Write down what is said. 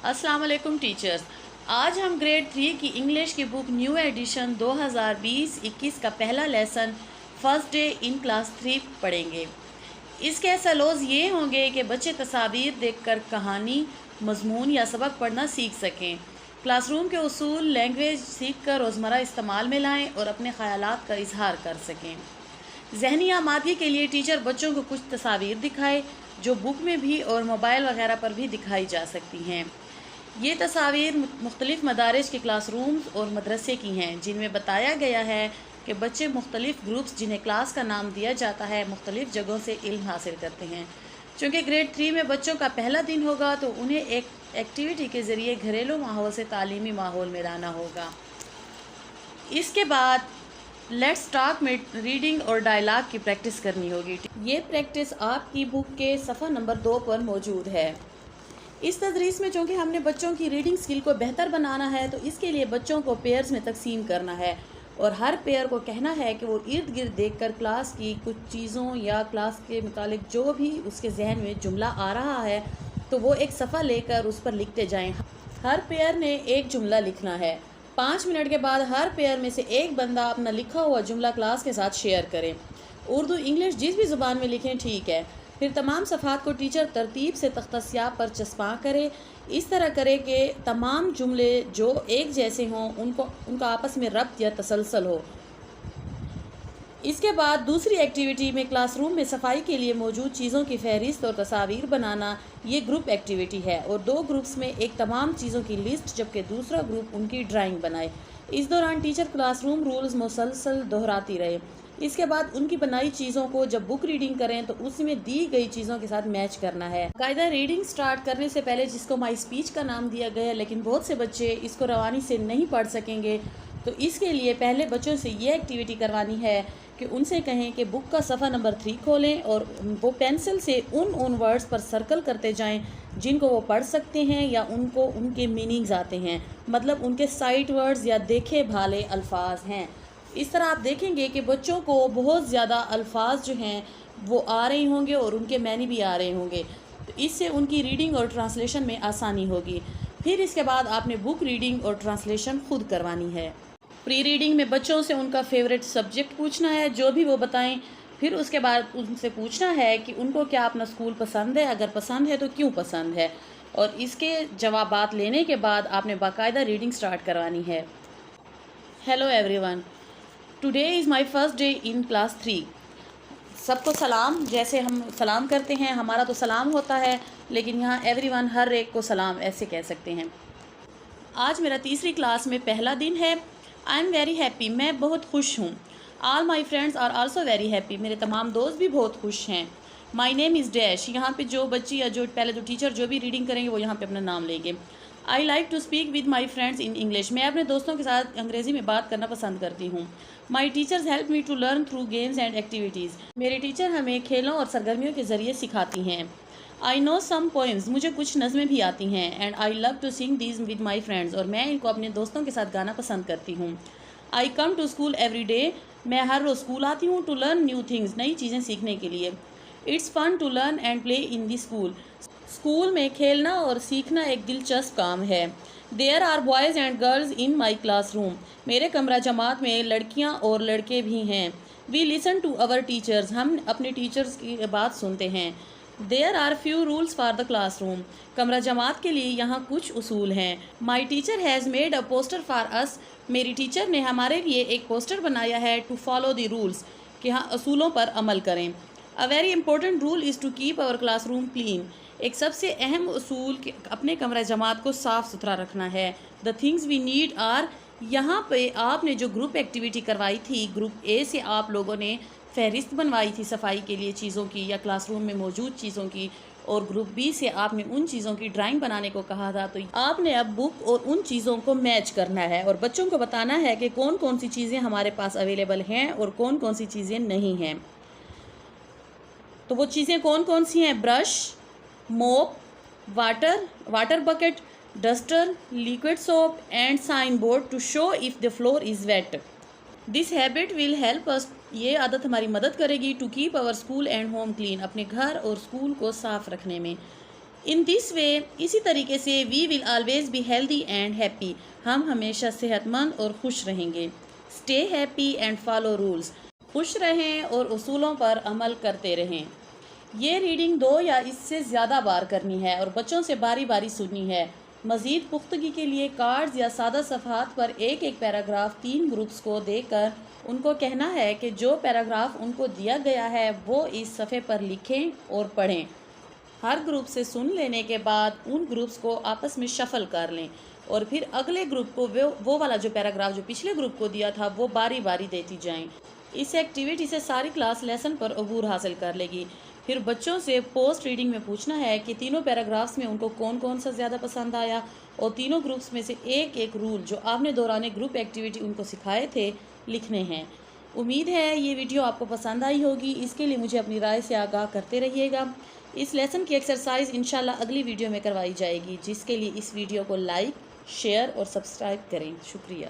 السلام علیکم ٹیچرز. آج ہم گریڈ 3 کی انگلش کی بک نیو ایڈیشن 2020-21 کا پہلا lesson first day in class 3 پڑھیں گے. اس کے سلوز یہ ہوں گے کہ بچے تصاویر دیکھ کر کہانی، مضمون یا سبق پڑھنا سیکھ سکیں، کلاس روم کے اصول لینگویج سیکھ کر روزمرہ استعمال میں لائیں اور اپنے خیالات کا اظہار کر سکیں. ذہنی آمادگی کے لیے ٹیچر بچوں کو کچھ تصاویر دکھائے جو بک میں بھی اور موبائل وغیرہ پر بھی دکھائی جا سکتی ہیں. یہ تصاویر مختلف مدارج کے کلاس رومز اور مدرسے کی ہیں جن میں بتایا گیا ہے کہ بچے مختلف گروپس جنہیں کلاس کا نام دیا جاتا ہے مختلف جگہوں سے علم حاصل کرتے ہیں. چونکہ گریڈ 3 میں بچوں کا پہلا دن ہوگا تو انہیں ایک ایکٹیویٹی کے ذریعے گھریلو ماحول سے تعلیمی ماحول میں لانا ہوگا. اس کے بعد لیٹس ٹاک میں ریڈنگ اور ڈائلاگ کی پریکٹس کرنی ہوگی. یہ پریکٹس آپ کی بک کے صفحہ نمبر 2 پر موجود ہے. اس تدریس میں چونکہ ہم نے بچوں کی ریڈنگ سکل کو بہتر بنانا ہے تو اس کے لیے بچوں کو پیئرز میں تقسیم کرنا ہے اور ہر پیئر کو کہنا ہے کہ وہ ارد گرد دیکھ کر کلاس کی کچھ چیزوں یا کلاس کے متعلق جو بھی اس کے ذہن میں جملہ آ رہا ہے تو وہ ایک صفحہ لے کر اس پر لکھتے جائیں. ہر پیئر نے ایک جملہ لکھنا ہے. 5 منٹ کے بعد ہر پیئر میں سے ایک بندہ اپنا لکھا ہوا جملہ کلاس کے ساتھ شیئر کرے. اردو انگلش جس بھی زبان میں لکھیں ٹھیک ہے. پھر تمام صفحات کو ٹیچر ترتیب سے تختہ سیاہ پر چسپاں کرے. اس طرح کرے کہ تمام جملے جو ایک جیسے ہوں ان کا آپس میں ربط یا تسلسل ہو. اس کے بعد دوسری ایکٹیویٹی میں کلاس روم میں صفائی کے لیے موجود چیزوں کی فہرست اور تصاویر بنانا. یہ گروپ ایکٹیویٹی ہے اور 2 گروپس میں ایک تمام چیزوں کی لسٹ جبکہ دوسرا گروپ ان کی ڈرائنگ بنائے. اس دوران ٹیچر کلاس روم رولز مسلسل دہراتی رہے. اس کے بعد ان کی بنائی چیزوں کو جب بک ریڈنگ کریں تو اس میں دی گئی چیزوں کے ساتھ میچ کرنا ہے. باقاعدہ ریڈنگ سٹارٹ کرنے سے پہلے جس کو مائی اسپیچ کا نام دیا گیا ہے لیکن بہت سے بچے اس کو روانی سے نہیں پڑھ سکیں گے تو اس کے لیے پہلے بچوں سے یہ ایکٹیویٹی کروانی ہے کہ ان سے کہیں کہ بک کا صفحہ نمبر 3 کھولیں اور وہ پینسل سے ان ورڈز پر سرکل کرتے جائیں جن کو وہ پڑھ سکتے ہیں یا ان کے میننگز آتے ہیں، مطلب ان کے سائٹ ورڈز یا دیکھے بھالے الفاظ ہیں. اس طرح آپ دیکھیں گے کہ بچوں کو بہت زیادہ الفاظ جو ہیں وہ آ رہے ہوں گے اور ان کے معنی بھی آ رہے ہوں گے تو اس سے ان کی ریڈنگ اور ٹرانسلیشن میں آسانی ہوگی. پھر اس کے بعد آپ نے بک ریڈنگ اور ٹرانسلیشن خود کروانی ہے. پری ریڈنگ میں بچوں سے ان کا فیوریٹ سبجیکٹ پوچھنا ہے جو بھی وہ بتائیں. پھر اس کے بعد ان سے پوچھنا ہے کہ ان کو کیا اپنا اسکول پسند ہے، اگر پسند ہے تو کیوں پسند ہے، اور اس کے جوابات لینے کے بعد آپ نے باقاعدہ ریڈنگ سٹارٹ کروانی ہے. Hello every one, today is my first day in class 3. سب کو سلام. جیسے ہم سلام کرتے ہیں ہمارا تو سلام ہوتا ہے لیکن یہاں ایوری ون ہر ایک کو سلام ایسے کہہ سکتے ہیں. آج میرا تیسری کلاس میں پہلا دن ہے. آئی ایم ویری ہیپی، میں بہت خوش ہوں. All my friends are also very happy, میرے تمام دوست بھی بہت خوش ہیں. مائی نیم از ڈیش، یہاں پہ جو بچی یا جو پہلے جو ٹیچر جو بھی ریڈنگ کریں گے وہ یہاں پہ اپنا نام لیں گے. I like to speak with my friends in English, میں اپنے دوستوں کے ساتھ انگریزی میں بات کرنا پسند کرتی ہوں. My teachers help me to learn through games and activities, میرے ٹیچر ہمیں کھیلوں اور سرگرمیوں کے ذریعے سکھاتی ہیں. آئی نو سم پوئمز، مجھے کچھ نظمیں بھی آتی ہیں. And I love to sing these with my friends, اور میں ان کو اپنے دوستوں کے ساتھ گانا پسند کرتی ہوں. I come to school every day, میں ہر روز اسکول آتی ہوں. ٹو لرن نیو تھنگز، نئی چیزیں سیکھنے کے لیے. It's fun to learn and play in the school, school میں کھیلنا اور سیکھنا ایک دلچسپ کام ہے. There are boys and girls in my class room, میرے کمرہ جماعت میں لڑکیاں اور لڑکے بھی ہیں. وی لسن ٹو اور ٹیچرز، ہم اپنے ٹیچرز کی بات سنتے ہیں. There are few rules for the classroom, کمرہ جماعت کے لیے یہاں کچھ اصول ہیں. My teacher has made a poster for us, میری ٹیچر نے ہمارے لیے ایک پوسٹر بنایا ہے. ٹو فالو دی رولز، کہ ہاں اصولوں پر عمل کریں. A very important rule is to keep our class room clean, ایک سب سے اہم اصول کہ اپنے کمرہ جماعت کو صاف ستھرا رکھنا ہے. The things we need are, یہاں پہ آپ نے جو گروپ ایکٹیویٹی کروائی تھی گروپ اے سے آپ لوگوں نے فہرست بنوائی تھی صفائی کے لیے چیزوں کی یا کلاس روم میں موجود چیزوں کی، اور گروپ بی سے آپ نے ان چیزوں کی ڈرائنگ بنانے کو کہا تھا. تو آپ نے اب بک اور ان چیزوں کو میچ کرنا ہے اور بچوں کو بتانا ہے کہ کون کون سی چیزیں ہمارے پاس اویلیبل ہیں اور کون کون سی چیزیں نہیں ہیں. تو وہ چیزیں کون کون سی ہیں؟ Brush, mop, water bucket, duster, liquid soap and sign board to show if the floor is wet. This habit will help us, یہ عادت ہماری مدد کرے گی to keep our school and home clean, اپنے گھر اور اسکول کو صاف رکھنے میں. ان دس وے اسی طریقے سے we will always be healthy and happy, ہم ہمیشہ صحت مند اور خوش رہیں گے۔ Stay happy and follow rules, خوش رہیں اور اصولوں پر عمل کرتے رہیں۔ یہ ریڈنگ 2 یا اس سے زیادہ بار کرنی ہے اور بچوں سے باری باری سننی ہے۔ مزید پختگی کے لیے کارڈز یا سادہ صفحات پر ایک ایک پیراگراف 3 گروپس کو دے کر ان کو کہنا ہے کہ جو پیراگراف ان کو دیا گیا ہے وہ اس صفحے پر لکھیں اور پڑھیں۔ ہر گروپ سے سن لینے کے بعد ان گروپس کو آپس میں شفل کر لیں اور پھر اگلے گروپ کو وہ والا جو پیراگراف جو پچھلے گروپ کو دیا تھا وہ باری باری دیتی جائیں۔ اس ایکٹیویٹی سے ساری کلاس لیسن پر عبور حاصل کر لے گی۔ پھر بچوں سے پوسٹ ریڈنگ میں پوچھنا ہے کہ تینوں پیراگرافس میں ان کو کون کون سا زیادہ پسند آیا، اور تینوں گروپس میں سے ایک ایک رول جو آپ نے دوران گروپ ایکٹیویٹی ان کو سکھائے تھے لکھنے ہیں۔ امید ہے یہ ویڈیو آپ کو پسند آئی ہوگی، اس کے لیے مجھے اپنی رائے سے آگاہ کرتے رہیے گا۔ اس لیسن کی ایکسرسائز انشاءاللہ اگلی ویڈیو میں کروائی جائے گی، جس کے لیے اس ویڈیو کو لائک، شیئر اور سبسکرائب کریں۔ شکریہ۔